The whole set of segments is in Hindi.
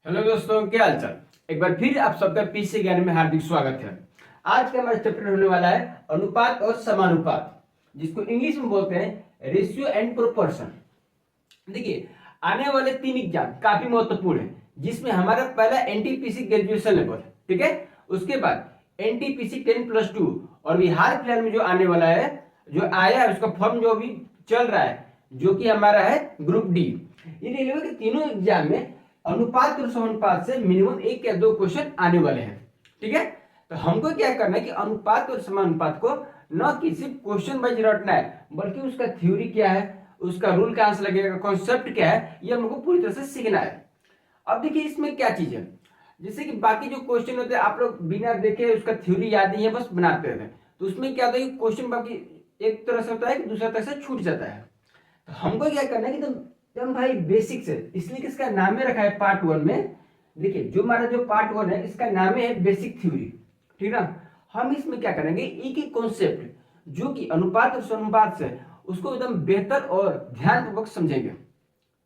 हेलो दोस्तों, क्या हाल चाल। एक बार फिर आप सबका पीसी ज्ञान में हार्दिक स्वागत है। आज का हमारा चैप्टर होने वाला है अनुपात और समानुपात, जिसको इंग्लिश में बोलते हैं रेशियो एंड प्रोपोर्शन। देखिए, आने वाले 3 एग्जाम काफी महत्वपूर्ण है, जिसमें हमारा पहला एनटीपीसी ग्रेजुएशन लेवल, ठीक है। उसके बाद एनटीपीसी 10+2 और बिहार फिलहाल में जो आने वाला है, जो आया है उसका फॉर्म जो अभी चल रहा है, जो कि हमारा है ग्रुप डी। इन रेलवे के तीनों एग्जाम में अनुपात और समानुपात से मिनिमम 1 या 2 क्वेश्चन आने वाले हैं, ठीक है। तो हमको क्या करना है कि अनुपात और समानुपात को न कि सिर्फ क्वेश्चन वाइज रटना है, बल्कि उसका थ्योरी क्या है, उसका रूल कहां से लगेगा, कॉन्सेप्ट क्या है, ये हमको पूरी तरह से सीखना है। अब देखिए, इसमें क्या चीज है, जैसे कि बाकी जो क्वेश्चन होते हैं आप लोग बिना देखे उसका थ्योरी याद नहीं है, बस बनाते रहते हैं, तो उसमें क्या होता है कि क्वेश्चन बाकी एक तरह से होता है कि दूसरा तरह से छूट जाता है। तो हमको क्या करना है कि एकदम भाई बेसिक से, इसलिए कि इसका नाम रखा है पार्ट 1 में। देखिए, जो हमारा जो पार्ट 1 है, इसका नाम है बेसिक थ्योरी, ठीक ना। हम इसमें क्या करेंगे, एक ही कॉन्सेप्ट जो कि अनुपात और समानुपात से, उसको एकदम बेहतर और ध्यानपूर्वक समझेंगे,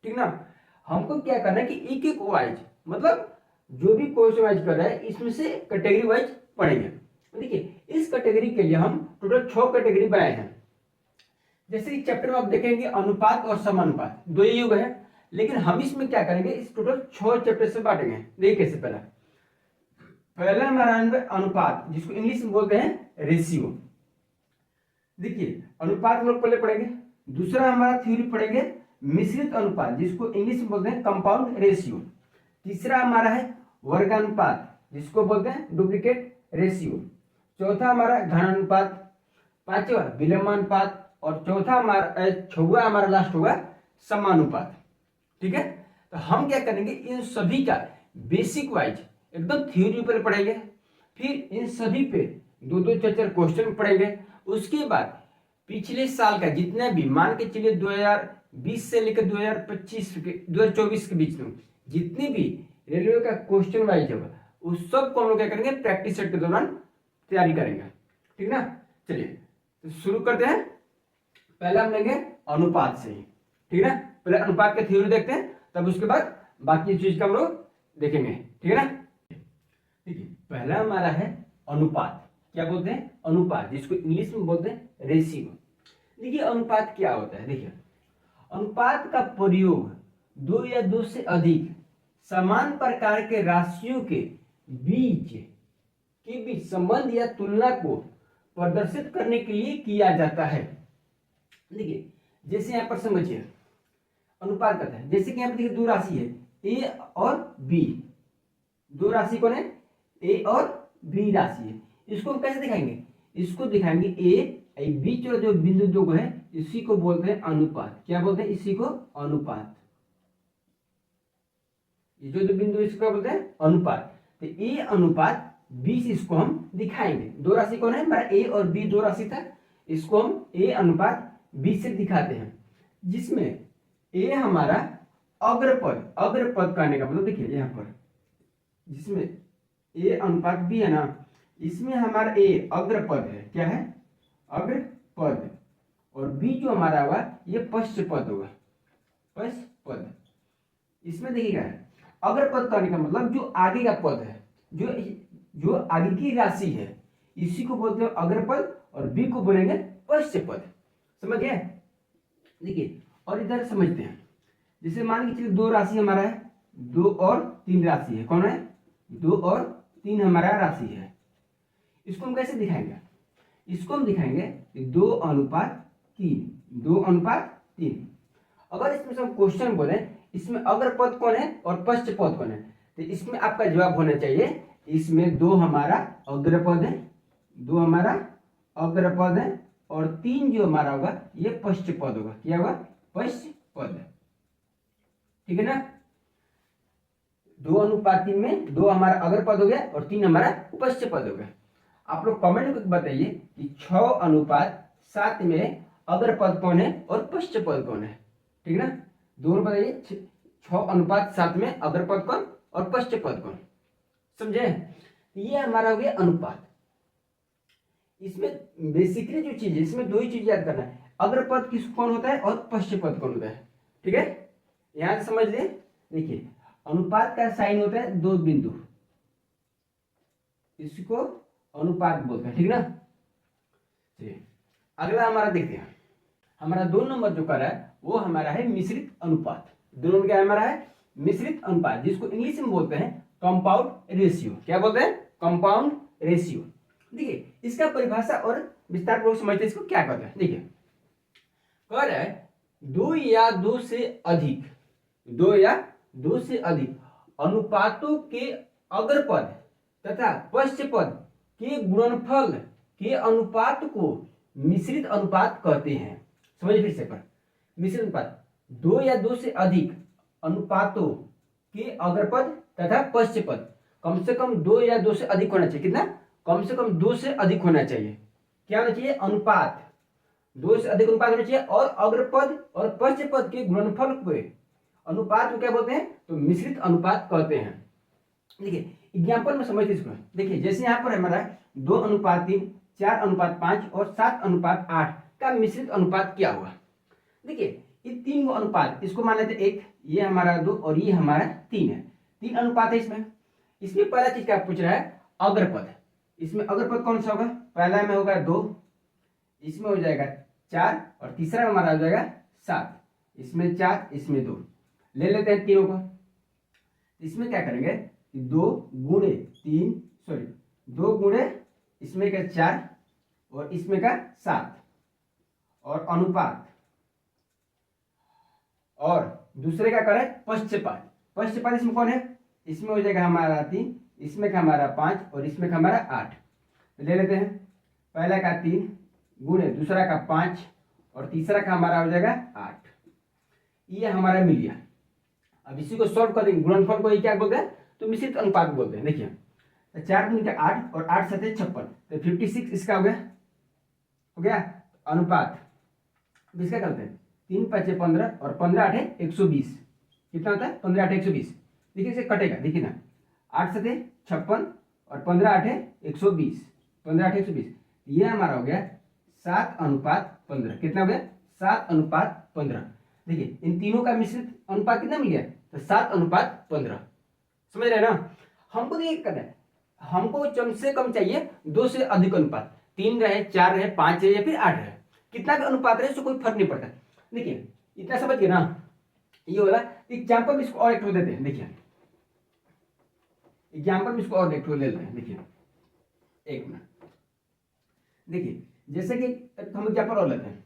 ठीक ना। हमको क्या करना है कि एक एक वाइज, मतलब जो भी क्वेश्चन वाइज कर रहा है, इसमें से कैटेगरी वाइज पढ़ेंगे। देखिए, इस कैटेगरी के लिए हम टोटल 6 कैटेगरी बनाए हैं। जैसे कि चैप्टर में आप देखेंगे अनुपात और समानुपात, दो ही युग है, लेकिन हम इसमें क्या करेंगे, इस टोटल 6 चैप्टर से बांटेंगे। देखिए कैसे। पहला हमारा अनुपात, जिसको इंग्लिश में बोलते हैं रेशियो। देखिए, अनुपात हम लोग पहले पढ़ेंगे। दूसरा हमारा थ्योरी पढ़ेंगे मिश्रित अनुपात, जिसको इंग्लिश में बोलते हैं कंपाउंड रेशियो। तीसरा हमारा है वर्गानुपात, जिसको बोलते हैं डुप्लीकेट रेशियो। चौथा हमारा घनानुपात। पांचवा विलोमानुपात। और छठा हमारा लास्ट होगा समानुपात, ठीक है। तो हम क्या करेंगे, इन सभी का बेसिक वाइज एकदम थ्योरी पर पढ़ेंगे, फिर इन सभी पे 2-2 4-4 क्वेश्चन पढ़ेंगे। उसके बाद पिछले साल का जितना भी, मान के चलिए 2020 से लेकर 2024 के बीच में जितने भी रेलवे का क्वेश्चन वाइज होगा, उस सब को हम लोग क्या करेंगे, प्रैक्टिस सेट के दौरान तैयारी करेंगे, ठीक ना। चलिए तो शुरू करते हैं। पहला हम लेंगे अनुपात से ही, ठीक है ना। पहले अनुपात का थ्योरी देखते हैं, तब उसके बाद बाकी चीज का हम लोग देखेंगे, ठीक है ना। देखिए, पहला हमारा है अनुपात। क्या बोलते हैं, अनुपात, जिसको इंग्लिश में बोलते हैं रेशियो। देखिए, अनुपात क्या होता है। देखिए, अनुपात का प्रयोग 2 या 2 से अधिक समान प्रकार के राशियों के बीच संबंध या तुलना को प्रदर्शित करने के लिए किया जाता है। देखिए, जैसे यहां पर समझिए, अनुपात करता है, जैसे कि यहां पर देखिए 2 राशि है, ए और बी। 2 राशि कौन है, ए और बी राशि है। इसको हम कैसे दिखाएंगे, इसको दिखाएंगे ए बीच वाला जो बिंदु 2 को है, इसी को बोलते हैं अनुपात। क्या बोलते हैं, इसी को अनुपात। ये जो बिंदु इसको क्या बोलते हैं, अनुपात। तो ए अनुपात 20, इसको हम दिखाएंगे। 2 राशि कौन है, हमारा ए और बी 2 राशि था, इसको हम ए अनुपात 20 से दिखाते हैं, जिसमें ए हमारा अग्रपद कहने का मतलब, देखिए यहां पर जिसमें ए अनुपात बी है ना, इसमें हमारा ए अग्रपद है। क्या है, अग्रपद। और बी जो हमारा होगा, ये पश्चपद होगा, पश्चपद। इसमें देखिएगा, अग्रपद कहने का मतलब जो आगे का पद है, जो आगे की राशि है, इसी को बोलते हैं अग्रपद, और बी को बोलेंगे पश्चपद। समझ गए। देखिए, और इधर समझते हैं, जैसे मान के चलिए 2 राशि हमारा है, 2 और 3 राशि है। कौन है, 2 और 3 हमारा राशि है। इसको हम कैसे दिखाएंगे, इसको हम दिखाएंगे 2 अनुपात 3, 2 अनुपात 3। अगर इसमें से हम क्वेश्चन बोले, इसमें अग्रपद कौन है और पश्चपद कौन है, तो इसमें आपका जवाब होना चाहिए, इसमें 2 हमारा अग्रपद है, 2 हमारा अग्रपद है, और 3 जो हमारा होगा ये पश्चपद होगा। क्या होगा, पश्चपद, ठीक है ना। 2 अनुपात 3 में 2 हमारा अग्रपद हो गया और 3 हमारा पश्चपद हो गया। आप लोग कमेंट में बताइए कि 6 अनुपात 7 में अग्रपद कौन है और पश्चपद कौन है, ठीक है ना। दोनों बताइए, 6 अनुपात 7 में अग्रपद कौन और पश्चपद कौन। समझे, ये हमारा हो गया अनुपात। इसमें बेसिकली जो चीज है, इसमें 2 ही चीज याद करना है, अग्रपद किस कौन होता है और पश्चपद कौन होता है, ठीक है। यहां से समझ ले। देखिए, अनुपात का साइन होता है दो बिंदु, इसको अनुपात बोलते हैं, ठीक ना। चलिए अगला हमारा देखते हैं, हमारा 2 नंबर जो कर रहा है वो हमारा है मिश्रित अनुपात। 2 नंबर क्या हमारा है? मिश्रित अनुपात, जिसको इंग्लिश में बोलते हैं कंपाउंड रेशियो। क्या बोलते हैं? Compound ratio. देखिए इसका परिभाषा और विस्तार पूर्वक समझते हैं इसको क्या कहते हैं। देखिए कह रहा है 2 या 2 से अधिक, 2 या 2 से अधिक अनुपातों के अग्रपद तथा पश्चपद के गुणनफल के अनुपात को मिश्रित अनुपात कहते हैं। समझिए फिर से पर, मिश्रित अनुपात 2 या 2 से अधिक अनुपातों के अग्रपद तथा पश्चपद, कम से कम 2 या 2 से अधिक होना चाहिए। कितना? कम से कम 2 से अधिक होना चाहिए। क्या होना चाहिए? अनुपात, 2 से अधिक अनुपात होना चाहिए और अग्रपद और पश्चपद के गुणनफल के अनुपात को क्या बोलते हैं? तो मिश्रित अनुपात कहते हैं। देखिए एग्जाम्पल में समझते इसको। देखिए जैसे यहाँ पर हमारा 2:3, 4:5 और 7:8 का मिश्रित अनुपात क्या हुआ। देखिए ये 3 अनुपात, इसको मान लेते 1, ये हमारा 2 और ये हमारा 3 है। 3 अनुपात है इसमें। इसमें पहला चीज क्या पूछ रहा है? अग्रपद। इसमें अग्रपद कौन सा होगा? पहला में होगा 2, इसमें हो जाएगा 4 और तीसरा हमारा हो जाएगा 7। इसमें 4, इसमें 2। ले लेते हैं तीनों को। इसमें क्या करेंगे? 2 गुणे 3, सॉरी 2 गुणे इसमें का 4 और इसमें का 7 और अनुपात, और दूसरे का करें पश्चपात। पश्चपात इसमें कौन है? इसमें हो जाएगा हमारा 3, इसमें का हमारा 5 और इसमें का हमारा 8। ले लेते हैं पहला का 3 गुणे दूसरा का 5 और तीसरा का हमारा हो जाएगा 8। ये हमारा मिल गया। अब इसी को सॉल्व कर देंगे, गुणनफल को ये क्या बोलते हैं? तो मिश्रित अनुपात बोलते हैं। देखिए 4 गुणे 8 और 8 7 56, तो 56 इसका हो गया अनुपात। अब इसका करते हैं 3 5 15 और 15 8 120। कितना होता है? 15 8 120। देखिए इसे कटेगा, देखिए ना, 8 7 56 और 15 8 120, 15 8 120। ये हमारा हो गया 7:15। कितना हो गया? 7:15। देखिए इन तीनों का मिश्रित अनुपात कितना मिल गया? तो 7:15। समझ रहे हैं ना। हमको देखिए करना है, हमको कम से कम चाहिए 2 से अधिक अनुपात, 3 रहे 4 रहे 5 रहे या फिर 8 रहे, कितना भी अनुपात रहे उससे कोई फर्क नहीं पड़ता। देखिए इतना समझ गए ना। ये वाला एग्जाम्पल में इसको और एक देते हैं। देखिए एग्जाम्पल में इसको और एक ले लेते हैं। देखिए एक मिनट, देखिए जैसे कि हम एग्जाम्पल और लेते हैं,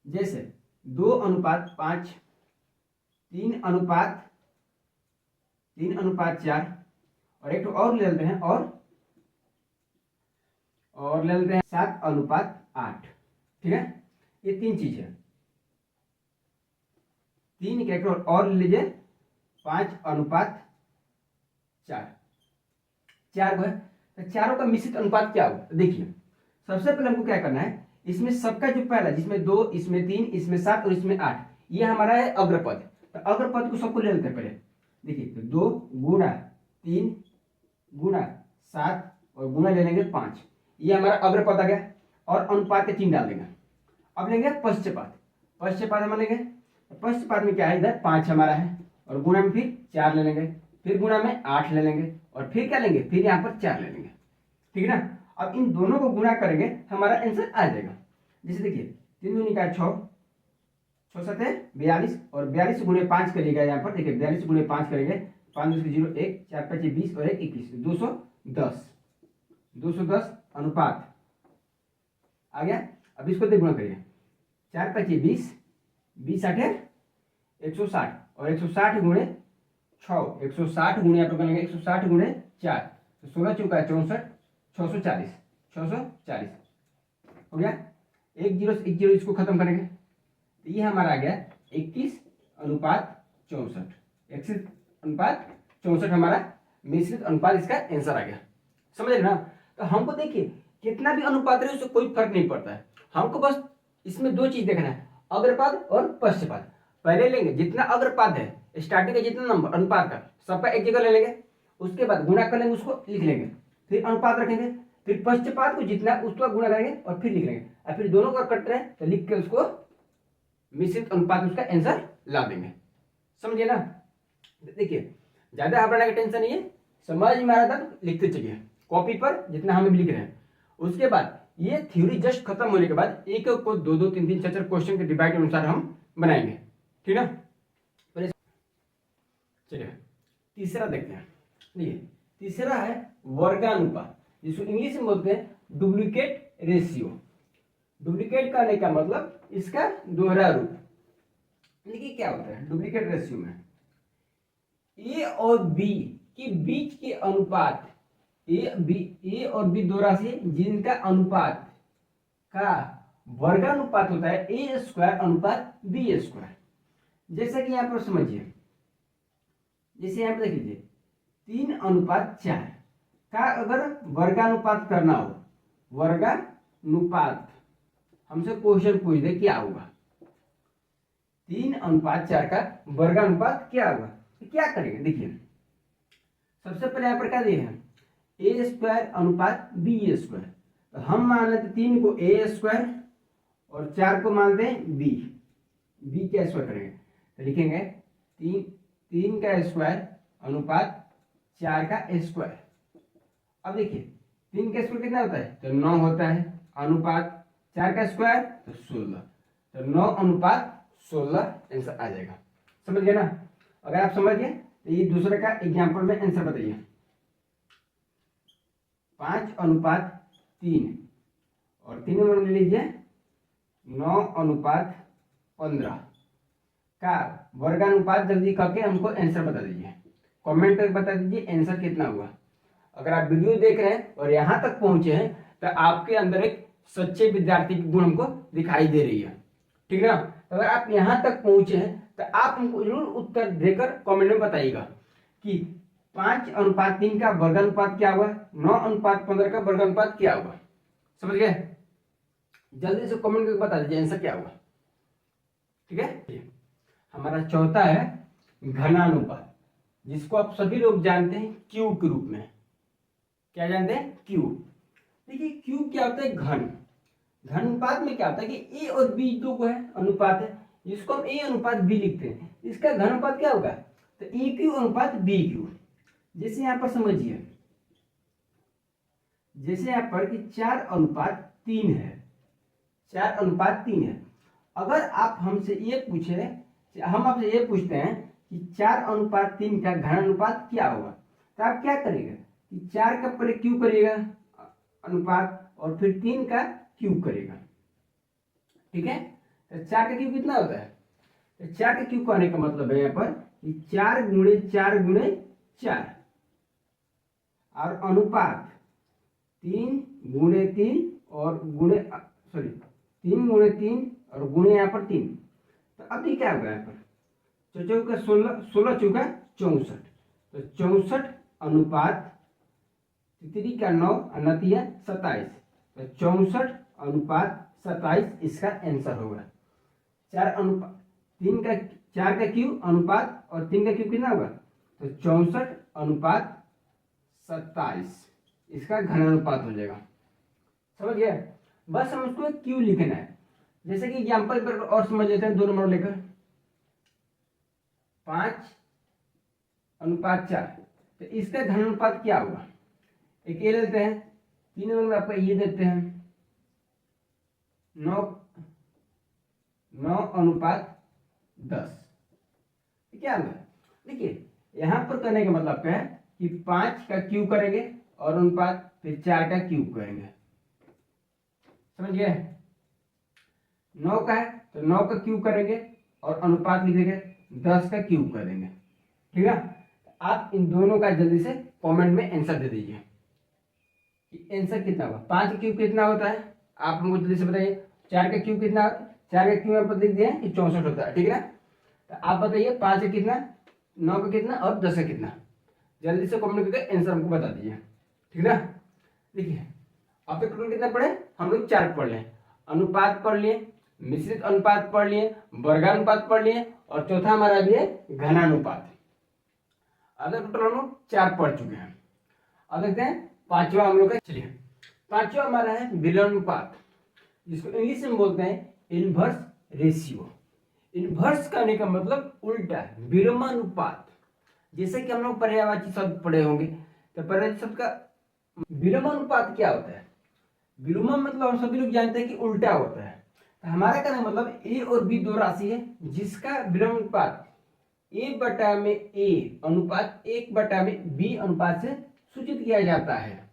जैसे 2:5, 3:4 और एक और ले लेते हैं, और ले लेते हैं 7:8। ठीक है, ये 3 चीज है। 3 के और ले लीजिए 5:4, 4 को है। तो चारों का मिश्रित अनुपात क्या होगा? देखिए सबसे पहले हमको क्या करना है, इसमें सबका जो पहला, जिसमें 2, इसमें 3, इसमें 7 और इसमें 8, ये हमारा है अग्रपद। तो अग्रपद को सबको ले लेते हैं पहले। देखिए तो 2 गुणा 3 गुणा 7 और गुणा ले लेंगे 5, ये हमारा अग्रपद आ गया। और अनुपात के चिन्ह डाल देंगे। अब लेंगे पश्चपात। पश्चपात हम लेंगे, पश्चपात में क्या है? इधर 5 हमारा है और गुणा में फिर 4 ले लेंगे, फिर गुणा में 8 ले लेंगे और फिर क्या लेंगे? फिर यहाँ पर 4 ले लेंगे। ठीक है ना। अब इन दोनों को गुणा करेंगे, हमारा आंसर आ जाएगा। जैसे देखिए 3 दूनी का 6, 6 7 42 और 42 गुणे 5 करिएगा। यहाँ पर देखिए 42 गुणे 5 करेंगे, 5 2 0 1 4 5 20 और 1 21, 210 अनुपात आ गया। अब इसको गुणा करिए, 4 5 20, 20 8 160 और 160 गुणे 6, 160 गुणे आप करेंगे 160 गुणे 4, तो 16 चौका 64, 640, 640 हो गया। 1 0 1 0 इसको खत्म करेंगे, तो ये हमारा आ गया 21:64। 21:64 हमारा मिश्रित अनुपात, इसका आंसर आ गया। समझ रहे ना। तो हमको देखिए कितना भी अनुपात रहे उससे कोई फर्क नहीं पड़ता है। हमको बस इसमें 2 चीज देखना है, अग्रपाद और पश्चपाद। पहले लेंगे जितना अग्रपाद है, स्टार्टिंग का जितना नंबर अनुपात का सबका एक जगह ले लेंगे, उसके बाद गुणा कर लेंगे, उसको लिख लेंगे, फिर अनुपात रखेंगे, फिर पश्चपात को जितना उसका गुणा करेंगे और फिर लिख लेंगे, और फिर दोनों का कट रहे तो लिख के उसको मिश्रित अनुपात उसका आंसर ला देंगे। समझिए ना। देखिए ज्यादा घबराने का टेंशन नहीं है, समझ में आ रहा था लिखते चलिए कॉपी पर जितना हम भी लिख रहे हैं। उसके बाद ये थ्योरी जस्ट खत्म होने के बाद एक को दो दो तीन तीन चार चार क्वेश्चन के डिवाइड के अनुसार हम बनाएंगे, ठीक ना। चलिए तीसरा देखते हैं। देखिए तीसरा है वर्गानुपात, जिसको इंग्लिश में बोलते हैं डुप्लीकेट रेशियो। डुप्लीकेट करने का मतलब इसका दोहरा रूप। देखिए क्या होता है डुप्लीकेट रेशियो में, ए और बी के बीच के अनुपात, ए और बी दो राशि जिनका अनुपात का वर्गानुपात होता है ए स्क्वायर अनुपात बी स्क्वायर। जैसा कि यहां पर समझिए, जैसे यहां पर देख लीजिए 3:4 का अगर वर्गानुपात करना हो, वर्गानुपात हमसे क्वेश्चन पूछ दे क्या होगा, 3:4 का वर्गानुपात क्या होगा, तो क्या करेंगे। देखिए सबसे पहले यहाँ पर क्या दिए हैं ए स्क्वायर अनुपात बी स्क्वायर, तो हम मान लेते 3 को ए स्क्वायर और 4 को मानते हैं बी का स्क्वायर करेंगे, तो लिखेंगे 3 का स्क्वायर अनुपात 4 का स्क्वायर। अब देखिए 3 का स्क्वायर कितना होता है, तो 9 होता है, अनुपात 4 का स्क्वायर तो 16, तो 9:16 आंसर आ जाएगा। समझ गए ना। अगर आप समझ गए तो ये दूसरे का एग्जाम्पल में आंसर बताइए। 5:3 और 3 नंबर ले लीजिए 9:15 का वर्गानुपात जल्दी करके हमको आंसर बता दीजिए, कमेंट करके बता दीजिए आंसर कितना हुआ। अगर आप वीडियो देख रहे हैं और यहाँ तक पहुंचे हैं तो आपके अंदर एक सच्चे विद्यार्थी की गुण हमको दिखाई दे रही है, ठीक ना। अगर आप यहाँ तक पहुंचे हैं तो आप हमको जरूर उत्तर देकर कमेंट में बताइएगा कि 5:3 का वर्गानुपात क्या हुआ, 9:15 का वर्गानुपात क्या हुआ। समझ गए, जल्दी से कमेंट करके बता दीजिए आंसर क्या हुआ, ठीक है। हमारा चौथा है घनानुपात, जिसको आप सभी लोग जानते हैं क्यू के रूप में। क्या जानते हैं, क्यू। देखिए क्यू क्या होता है, घन। घनानुपात में क्या होता है कि ए और बी दो को है अनुपात है, जिसको हम ए अनुपात बी लिखते हैं, इसका घनानुपात क्या होगा, तो ए क्यू अनुपात बी क्यू। जैसे यहां पर समझिए, जैसे यहां पर कि 4:3 है, 4:3 है। अगर आप हमसे ये पूछे, हम आपसे ये पूछते हैं कि 4:3 का घनानुपात क्या होगा, तो आप क्या करेंगे कि 4 का पहले क्यू करिएगा अनुपात और फिर 3 का क्यूब करेगा, ठीक है। तो 4 का क्यूब कितना होता है, तो 4 का क्यूब करने का मतलब है यहाँ पर कि 4 गुणे 4 गुणे 4 और अनुपात 3 गुणे 3 और गुणे 3 गुणे 3 और गुणे यहाँ पर 3। तो अभी क्या होगा यहाँ पर, चौका 16, 16 चौका 64, तो 64 अनुपात 3 का 9 अनतिया 27, तो 64:27 इसका आंसर होगा। 4 का क्यू अनुपात और 3 का क्यू कितना होगा, तो 64:27 इसका घनानुपात हो जाएगा। समझ गया, बस हम उसको क्यू लिखना है। जैसे कि एग्जाम्पल पर और समझ लेते हैं, 2 नंबर लेकर 5:4, तो इसका घनानुपात क्या होगा, एक ये लेते हैं, 3 नंबर में आपका ये देते हैं 9:10, क्या होगा। देखिए यहां पर करने का मतलब क्या है कि 5 का क्यूब करेंगे और अनुपात फिर 4 का क्यूब करेंगे। समझ गए, 9 का है तो 9 का क्यूब करेंगे और अनुपात लिखेंगे 10 का क्यूब करेंगे, ठीक है। आप इन दोनों का जल्दी से कमेंट में आंसर दे दीजिए कि आंसर कितना होगा। 5 का क्यूब कितना होता है, आप हमको जल्दी से बताइए। 4 का क्यूब कितना, 4 का क्यूब पर लिख दिया कि 64 होता है, ठीक है ना। तो आप बताइए 5 का कितना, 9 का कितना और 10 का कितना, जल्दी से कमेंट करके आंसर हमको बता दीजिए, ठीक है ना। देखिए अब तक टोटल कितना पढ़े हम लोग, 4 पढ़ लें, अनुपात पढ़ लिए, मिश्रित अनुपात पढ़ लिए, वर्गानुपात पढ़ लिए और चौथा हमारा भी है घनानुपात। अब तक टोटल हम लोग 4 पढ़ चुके हैं। अब देखते हैं 5वां हम लोग का। चलिए 5वां हमारा है विलोमानुपात, जिसको इंग्लिश में बोलते हैं इनवर्स रेशियो। इनवर्स करने का मतलब उल्टा, विलोमानुपात। जैसे कि हम लोग पर्यायवाची शब्द पढ़े होंगे, तो पर्यायवाची शब्द का विलोमानुपात क्या होता है? विलोम मतलब हम सभी लोग जानते हैं कि उल्टा होता है। तो हमारा कहने का मतलब ए और बी दो राशि है जिसका विलोमानुपात ए बटा में ए अनुपात 1/b अनुपात से सूचित किया जाता है।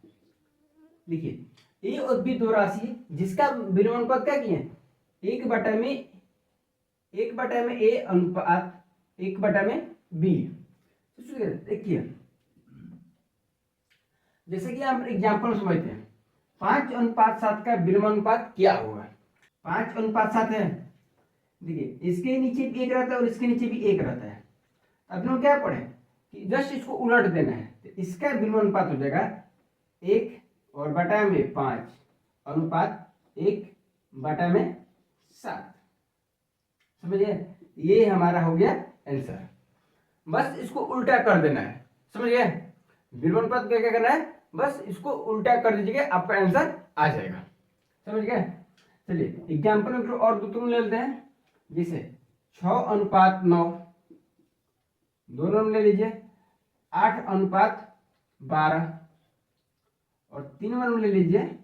देखिए ए और बी दो राशि है जिसका विलोमानुपात क्या किए, 1/में ए अनुपात 1/में बी। देखिए जैसे कि हम एग्जाम्पल समझते हैं, 5:7 का विलोमानुपात क्या होगा? 5:7 है, देखिए इसके नीचे भी एक रहता है और इसके नीचे भी एक रहता है। अब लोग क्या पढ़े कि जस्ट इसको उलट देना है, तो इसका विलोमानुपात हो जाएगा 1/5 अनुपात 1/7। समझिए, ये हमारा हो गया आंसर। बस इसको उल्टा कर देना है, समझ गए? विलोमानुपात क्या क्या करना है, बस इसको उल्टा कर दीजिए, आपका आंसर आ जाएगा। समझ गए? चलिए एग्जाम्पल में और दो तुम ले लेते हैं, जैसे 6:9, दोनों में ले लीजिए 8:12 और 3 में ले लीजिए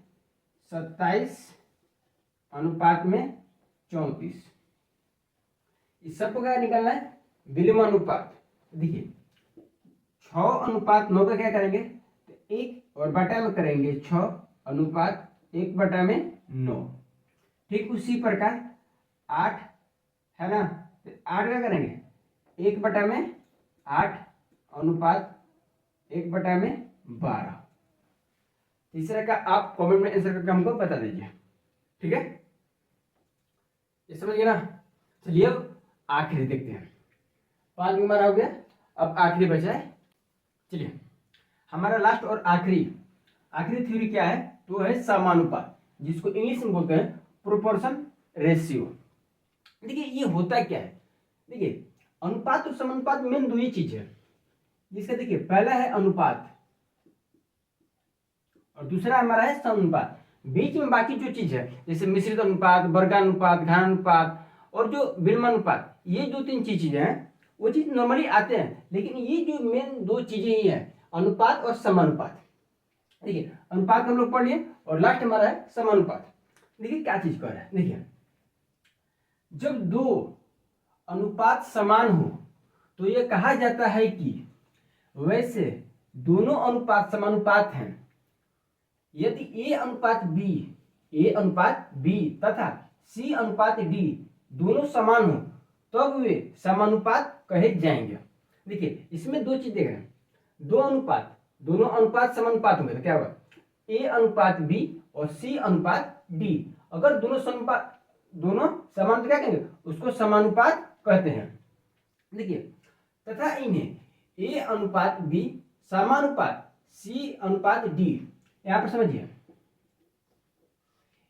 27:34। इस सबको क्या निकालना है, विलोमानुपात। देखिए 6:9 का क्या करेंगे, तो 1 और बटा में करेंगे 6:1/9। ठीक उसी प्रकार 8 है ना, तो 8 का करेंगे 1/8 अनुपात 1/12। तीसरे का आप कमेंट में आंसर करके हमको बता दीजिए, ठीक है? ये समझ गए ना? चलिए अब आखिरी देखते हैं। 5 हमारा हो गया, अब आखिरी बचा है। चलिए हमारा लास्ट और आखिरी थ्योरी क्या है, तो है समानुपात, जिसको इंग्लिश में बोलते हैं प्रोपोर्शन रेशियो। देखिए ये होता क्या है, देखिए अनुपात और समानुपात मेन दो ही चीज है। जिसका देखिए पहला है अनुपात और दूसरा हमारा है समानुपात। बीच में बाकी जो चीज है जैसे मिश्रित अनुपात, वर्गानुपात, घनानुपात और जो विलोमानुपात, ये 2-3 चीजें हैं, वो चीज नॉर्मली आते हैं, लेकिन ये जो मेन दो चीजें ही है अनुपात और समानुपात। देखिए अनुपात हम लोग पढ़ लिए और लास्ट हमारा है समानुपात। देखिए क्या चीज कर रहा है, देखिए जब दो अनुपात समान हो तो यह कहा जाता है कि वैसे दोनों अनुपात समानुपात हैं। यदि ए अनुपात बी तथा सी अनुपात डी दोनों समान हो तब वे समानुपात कहे जाएंगे। देखिए इसमें दो चीज देख रहे हैं, दोनों अनुपात समानुपात होंगे तो क्या होगा, ए अनुपात बी और सी अनुपात डी। अगर दोनों समान तो क्या कहेंगे, उसको समानुपात कहते हैं। देखिए तथा इन्हें ए अनुपात बी समानुपात सी अनुपात डी, यहां पर समझिए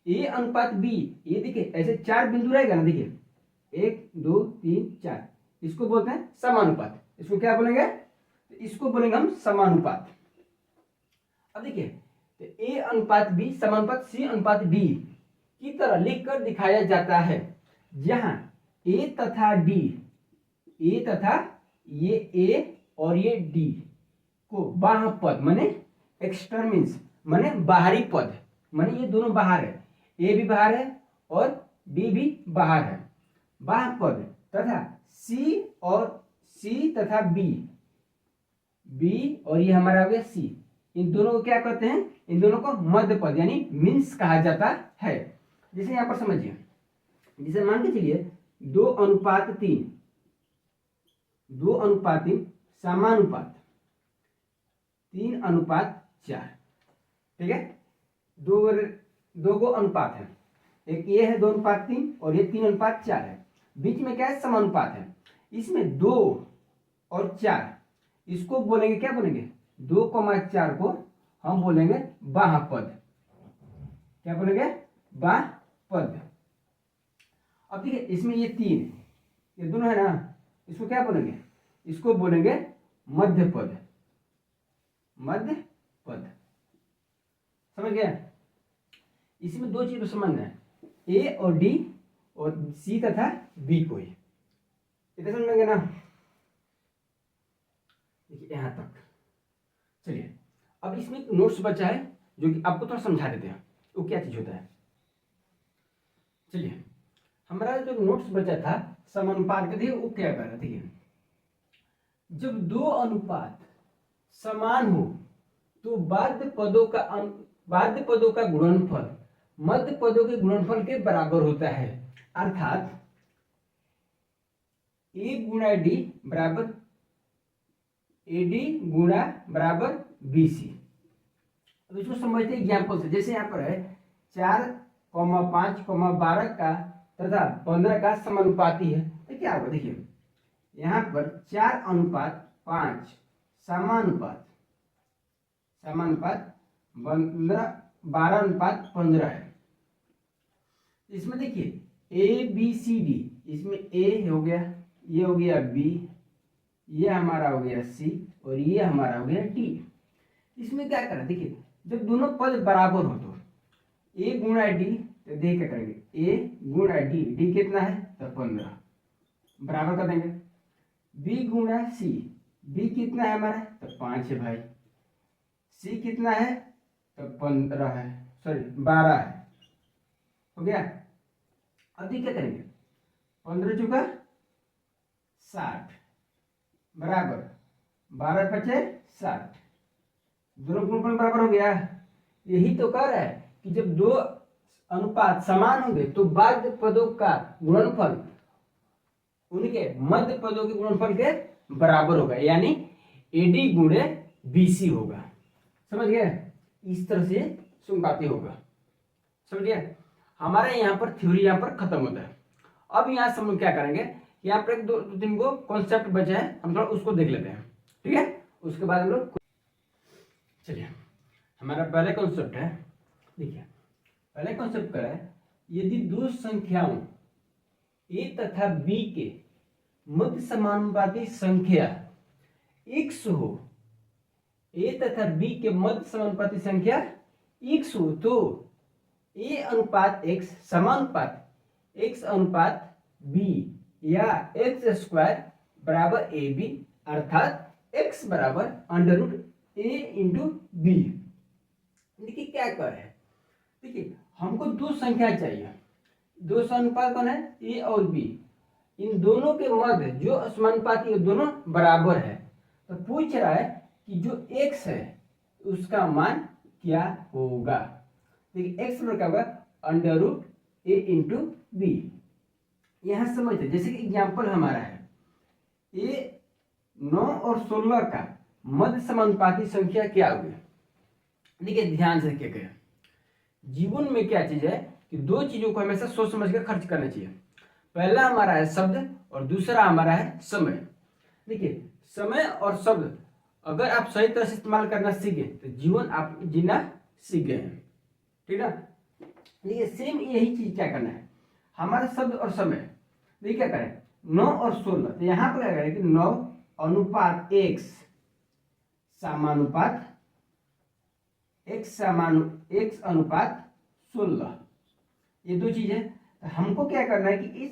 ए अनुपात बी, ये देखिए ऐसे 4 बिंदु रहेगा ना, देखिए 1 2 3 4, इसको बोलते हैं समानुपात। इसको क्या बोलेंगे, इसको बोलेंगे हम समानुपात। अब देखिए तो ए अनुपात बी समानुपात सी अनुपात डी की तरह लिखकर दिखाया जाता है, जहां ए तथा ये ए और ये डी को बाह्य पद माने एक्सटर्मिन्स माने बाहरी पद, माने ये दोनों बाहर है, ए भी बाहर है और डी भी बाहर है, बाह्य पद तथा सी तथा बी और ये हमारा हो गया सी, इन दोनों को क्या कहते हैं, इन दोनों को मध्य पद यानी मीन्स कहा जाता है। जैसे यहां पर समझिए, जैसे मान के चलिए 2:3 समानुपात 3:4, ठीक है? दो गो अनुपात है, एक ये है 2:3 और ये 3:4 है, बीच में क्या है, समानुपात है। इसमें 2 और 4 इसको बोलेंगे, क्या बोलेंगे, 2,4 को हम बोलेंगे बाह्य पद। क्या बोलेंगे, बाह्य पद। अब देखिए इसमें ये 3 ये दोनों है ना, इसको क्या बोलेंगे, इसको बोलेंगे मध्य पद। समझ गया? इसमें दो चीज समझना है, ए और डी और सी तथा बी को ही, इतना समझ में गया ना? देखिए यहाँ तक। चलिए अब इसमें एक नोट्स बचा है जो कि आपको थोड़ा समझा देते हैं वो क्या चीज होता है। चलिए हमारा जो नोट्स बचा था समानुपात का, देखिए वो क्या कर रहा है। जब दो अनुपात समान हो तो बाध्य पदों का गुणनफल मध्य पदों के गुणनफल के बराबर होता है। अर्थात ए गुणा डी बराबर एडी गुणा बराबर बीसी। अब इसको समझते एग्जाम्पल से। जैसे यहाँ पर है 4,5,12 का तथा 15 का समानुपाती है तो क्या होगा। देखिए यहाँ पर 4:5 समानुपात 12:15 है। इसमें देखिए ए बी सी डी, इसमें ए हो गया, ये हो गया बी, ये हमारा हो गया सी और ये हमारा हो गया डी। इसमें क्या करें, देखिए जब दोनों पद बराबर हो तो ए गुणा डी, तो देख क्या करेंगे ए गुणा डी, डी कितना है तो 15 बराबर कर देंगे। बी गुणा सी, बी कितना है हमारा तो 5 है भाई, सी कितना है तो 15 है, सॉरी 12 है, हो गया। अभी क्या करेंगे 15 चुका 60 बराबर 12 पचे 60, दोनों गुणनफल बराबर हो गया। यही तो कह रहा है कि जब दो अनुपात समान होंगे तो बाध्य पदों का गुणनफल उनके मध्य पदों के गुणनफल के बराबर होगा, यानी एडी गुणे बीसी होगा। समझ गए, इस तरह से समानुपाती होगा। समझ गए, हमारे यहाँ पर थ्योरी यहाँ पर खत्म होता है। अब यहाँ से हम क्या करेंगे, यहाँ पर एक दो तीन को कॉन्सेप्ट बचा है, हम थोड़ा उसको देख लेते हैं, ठीक है। उसके बाद हम लोग चलिए हमारा पहले कॉन्सेप्ट है, देखिए पहले कॉन्सेप्ट क्या है, यदि दो संख्याओं ए तथा बी के मध्य समानुपाती संख्या x हो, ए तथा बी के मध्य समानुपाती संख्या x हो तो a अनुपात x समानुपात x अनुपात b या x स्क्वायर बराबर ab, अर्थात x बराबर under root a into B. देखिए क्या कर रहे हैं, देखिए हमको दो संख्या चाहिए, दो समानुपात कौन है a और b, इन दोनों के मध्य जो समानुपाती है दोनों बराबर है। तो पूछ रहा है कि जो x है उसका मान क्या होगा। देखिए x बराबर क्या होगा under root a into B. यहां समझते जैसे कि एग्जाम्पल हमारा है a 9 और 16 का मध्य समानुपाती संख्या क्या होगी। देखिए ध्यान से क्या जीवन में क्या चीज है कि दो चीजों को हमेशा सोच समझ कर खर्च करना चाहिए। पहला हमारा है शब्द और दूसरा हमारा है समय। देखिए समय और शब्द अगर आप सही तरह से इस्तेमाल करना सीखे तो जीवन आप जीना सीख गए हैं, ठीक है। देखिए सेम यही चीज क्या करना है, हमारा शब्द और समय। देखिए क्या करें 9 और 16, तो यहाँ पर क्या करें कि 9 अनुपात x समानुपात x अनुपात 16, ये दो चीज है। तो हमको क्या करना है कि इस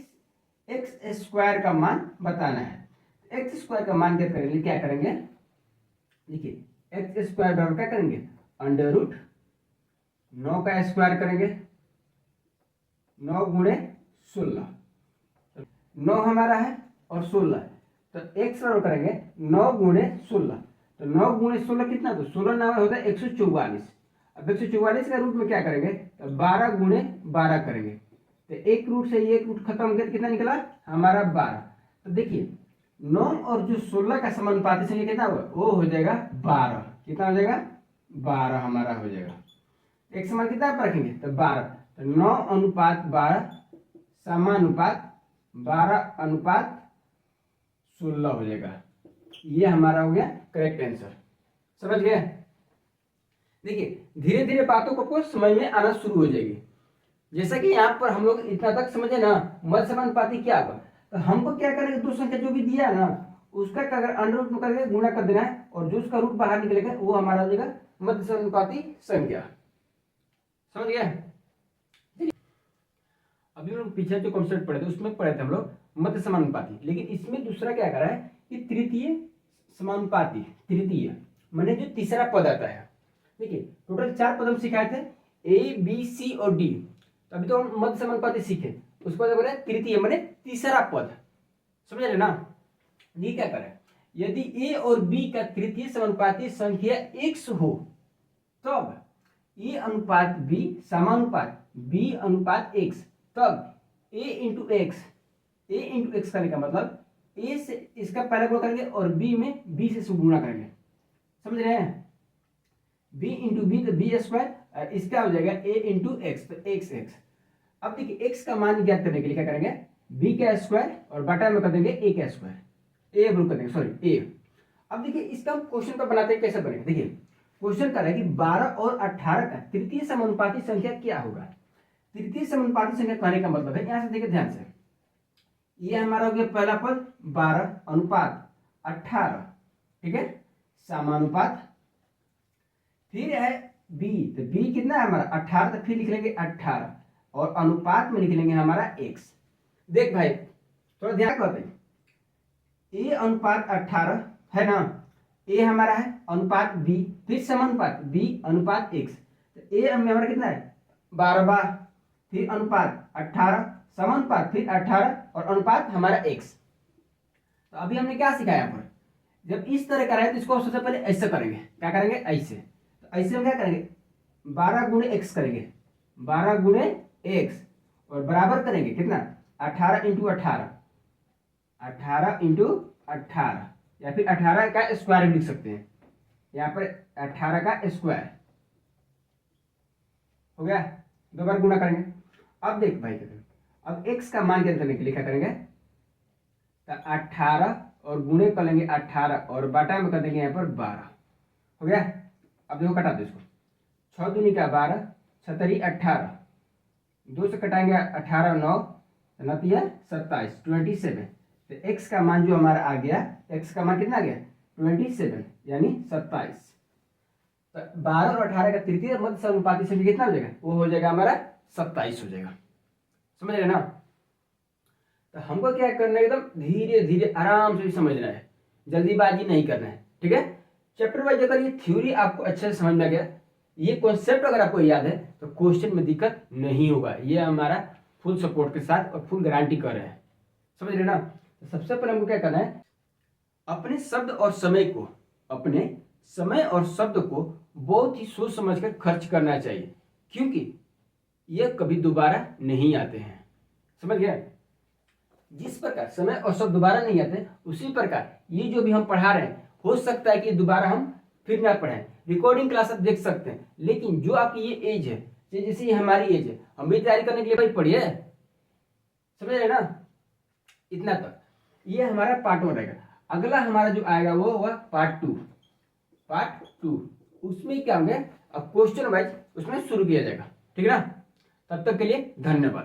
एक्स स्क्वायर का मान बताना है। एक्स स्क्वायर का मान क्या करेंगे, देखिए एक्स स्क्वायर बराबर क्या करेंगे अंडर रूट 9 का स्क्वायर करेंगे, 9 गुणे 16, 9 हमारा है और 16 है, तो एक्स बराबर करेंगे 9 गुणे 16, तो 9 गुणे 16 कितना, तो 16 नाम होता है 144। अब 144 का रूट में क्या करेंगे तो 12 गुणे 12 करेंगे, तो एक रूट से एक रूट खत्म हो गया तो कितना निकला हमारा 12। तो देखिए 9 और जो 16 का समानुपाती संख्या कितना होगा वो हो जाएगा 12, कितना हो जाएगा 12 हमारा हो जाएगा। एक समान कितना पर रखेंगे तो 12, तो 9 अनुपात 12 समानुपात 12 अनुपात 16 हो जाएगा। ये हमारा हो गया करेक्ट आंसर। समझ गए। देखिए धीरे धीरे बातों को समझ में आना शुरू हो जाएगी। जैसा कि यहाँ पर हम लोग इतना तक समझे ना मध्य समानुपाती क्या होगा, तो हमको क्या करेंगे दो संख्या जो भी दिया ना उसका अगर अंडर रूट में करके गुणा कर देना है और जो उसका रूट बाहर निकलेगा वो हमारा हो जाएगा मध्य समानुपाती संख्या। समझ गया। अभी हम लोग पीछे जो कॉन्सेप्ट पढ़े थे उसमें पढ़े थे हम लोग मध्य समानुपाती, लेकिन इसमें दूसरा क्या करा है कि तृतीय समानुपाती तृतीय माने जो तीसरा पद आता है। देखिए टोटल 4 पद हम सिखाए थे, ए बी सी और डी। तो अभी तो हम मध्य समानुपाती सीखे, उसको बोल रहे तृतीय माने तीसरा पद। समझ रहे ना? ये क्या करें, यदि ए और बी का तृतीय समानुपाती संख्या x हो तब ए अनुपात बी समानुपात बी अनुपात x, तब a इंटू एक्स करने का मतलब a से इसका पहला गुणा करेंगे और b में b से गुणा करेंगे। समझ रहे हैं? b इंटू बी तो बी स्क्वायर और इसका हो जाएगा a इंटू एक्स तो एक्स एक्स। अब देखिए x का मान ज्ञात करने के लिए क्या करेंगे, b का स्क्वायर और बटा में कर देंगे a का स्क्वायर, a कर देंगे सॉरी a। अब देखिए इसका हम क्वेश्चन पर बनाते हैं, कैसे बनेगा। देखिए क्वेश्चन कर रहा है कि 12 और 18 का तृतीय समानुपाती संख्या क्या होगा। तृतीय समानुपाती संख्या कहने का मतलब है, यहां से देखिए ध्यान से, ये हमारा हो गया पहला पद 12 अनुपात 18, ठीक है, समानुपात। फिर है b, तो b कितना है हमारा 18, तो फिर लिख लेंगे 18 और अनुपात में लिख लेंगे हमारा x। देख भाई थोड़ा ध्यान करते हैं, a अनुपात 18 है ना, a हमारा है अनुपात b, फिर समानुपात b अनुपात x। तो a हमारा कितना है 12, फिर अनुपात 18 समानुपात फिर 18 और अनुपात हमारा x। तो अभी हमने क्या सीखा यहाँ पर, जब इस तरह का है तो इसको सबसे पहले ऐसे करेंगे, क्या करेंगे ऐसे। तो ऐसे हम क्या करेंगे 12 गुणे x करेंगे, 12 गुणे x और बराबर करेंगे कितना 18 इंटू 18, 18 इंटू 18 या फिर 18 का स्क्वायर भी लिख सकते हैं, यहाँ पर 18 का स्क्वायर हो गया, 2 बार गुणा करेंगे। अब देख भाई अब x का मान ज्ञात करने के लिए क्या करेंगे, तो 18 और गुणे कर लेंगे 18 और बटा में कर देंगे यहाँ पर 12 हो गया। अब देखो कटा दो इसको, 6 दूनी का 12, 7 18, 2 से कटाएंगे 18 9 9 27 27। तो x का मान जो हमारा आ गया, x का मान कितना आ गया 27 यानी 27। तो 12 और 18 का तृतीय मध्य समानुपाती संख्या कितना हो जाएगा, वो हो जाएगा हमारा 27 हो जाएगा। समझ रहे ना? तो हमको क्या करना है, एकदम धीरे धीरे आराम से समझना है, जल्दीबाजी नहीं करना है, ठीक है। चैप्टर वाइज अगर ये थ्योरी आपको अच्छे से समझ में आ गया, ये कॉन्सेप्ट अगर आपको याद है, तो क्वेश्चन में दिक्कत नहीं होगा। ये हमारा फुल सपोर्ट के साथ और फुल गारंटी कर रहे हैं। समझ रहे ना? तो सबसे पहले हमको क्या करना है, अपने शब्द और शब्द को बहुत ही सोच समझ कर खर्च करना चाहिए, क्योंकि यह कभी दोबारा नहीं आते हैं। समझ गया? जिस प्रकार समय और शब्द दोबारा नहीं आते, उसी प्रकार ये जो भी हम पढ़ा रहे हैं, हो सकता है कि दोबारा हम फिर ना पढ़ाएं। रिकॉर्डिंग क्लास आप देख सकते हैं, लेकिन जो आपकी ये एज है, जैसे ये हमारी एज है, हम भी तैयारी करने के लिए भाई पढ़िए। समझ रहे ना? इतना तक ये हमारा पार्ट 1 रहेगा। अगला हमारा जो आएगा वो होगा पार्ट 2। उसमें क्या होंगे, अब क्वेश्चन वाइज उसमें शुरू किया जाएगा, ठीक है ना? तब तक के लिए धन्यवाद।